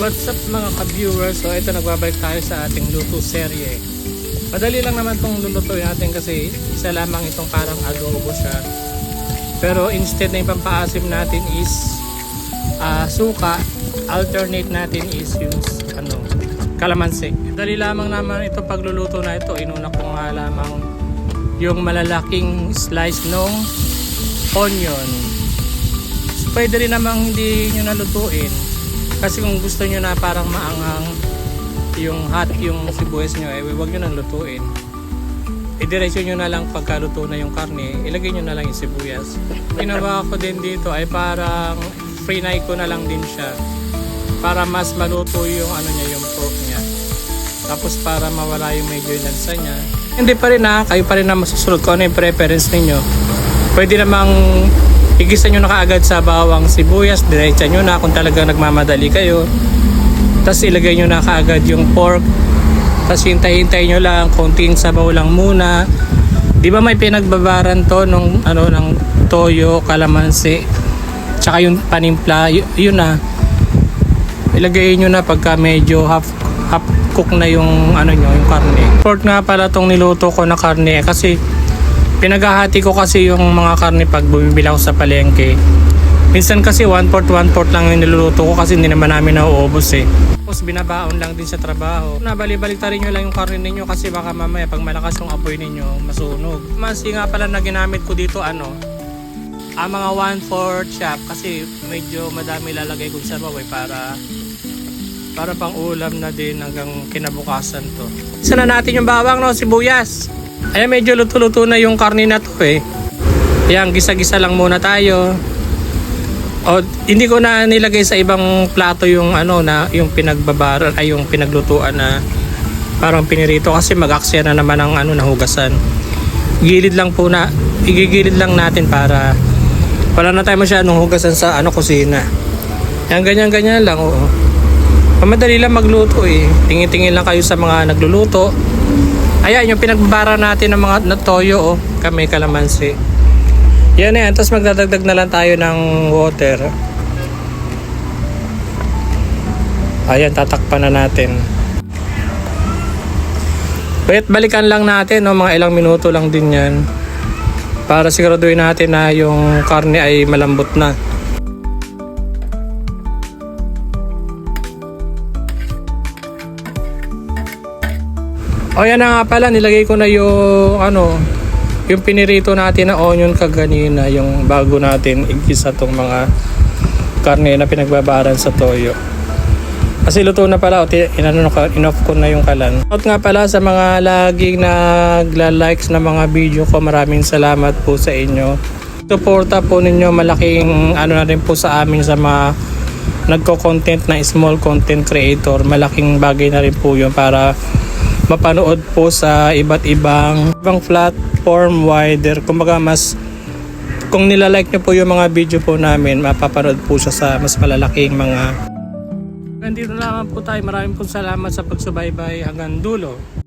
What's up mga ka-viewers? So ito, nagbabalik tayo sa ating luto serye. Madali lang naman itong lulutuin natin kasi isa lamang itong parang adobo siya. Pero instead na yung pampaasim natin is suka, alternate natin is yung kalamansi. Madali lamang naman ito pagluluto na ito. Inuna ko nga lamang yung malalaking slice ng onion. So, pwede rin namang hindi nyo nalutuin. Kasi kung gusto nyo na parang maanghang yung hot yung sibuyas nyo, huwag nyo nang lutuin. Idiretso nyo na lang pagkaluto na yung karne, ilagay nyo na lang yung sibuyas. Ginawa ko din dito ay parang free-fry ko na lang din siya para mas maluto yung yung pork niya. Tapos para mawala yung medyo yung lansa niya. Hindi pa rin kayo pa rin na masusunod kung ano yung preference ninyo. Pwede namang igisa nyo na kaagad sa bawang sibuyas, diretsa nyo na kung talagang nagmamadali kayo. Tapos ilagay nyo na kaagad yung pork. Tapos hintay-hintay nyo lang, konting sabaw lang muna. Di ba may pinagbabaran to ng toyo, kalamansi, tsaka yung panimpla, yun na. Ilagay nyo na pagka medyo half cook na yung yung karne. Pork nga pala tong niluto ko na karne kasi pinaghahati ko kasi yung mga karne pag bumibili ako sa palengke. Minsan kasi 1/4 lang yung niluluto ko kasi hindi naman namin nauubos Tapos binabaon lang din sa trabaho. Nabali-baliktarin nyo lang yung karne ninyo kasi baka mamaya pag malakas yung apoy ninyo, masunog. Masi nga pala na ginamit ko dito mga 1/4 chop kasi medyo madami lalagay ko sa baboy para pang ulam na din hanggang kinabukasan to. Isa na natin yung bawang sibuyas. Ayan, medyo luto-luto na yung karne na to Ayan, gisa-gisa lang muna tayo. Hindi ko na nilagay sa ibang plato yung yung pinagbabaran ay yung pinaglutuan na parang pinirito kasi mag-aksaya na naman ang nahugasan. Igigilid lang natin para wala na tayo masyadong hugasan sa kusina. Ayan, ganyan-ganyan lang, Madali lang magluto Tingin-tingin lang kayo sa mga nagluluto. Ayan, yung pinagbara natin ng mga toyo, kami kalamansi. Yan tapos magdadagdag na lang tayo ng water. Ayan, tatakpan na natin. Balikan lang natin, mga ilang minuto lang din yan. Para siguraduhin natin na yung karne ay malambot na. Yan na nga pala, nilagay ko na yung yung pinirito natin na onion kaganina, yung bago natin igisa tong mga karne na pinagbabaran sa toyo. Kasi luto na pala, inoff ko na yung kalan. At nga pala sa mga laging nagla-likes na mga video ko, maraming salamat po sa inyo. Suporta po ninyo, malaking na rin po sa amin sa mga nagko-content na small content creator. Malaking bagay na rin po yun para mapanood po sa iba't ibang platform wider. Kumbaga kung nilalike nyo po yung mga video po namin, mapapanood po siya sa mas malalaking mga. Nandito na naman po tayo. Maraming po salamat sa pagsubaybay hanggang dulo.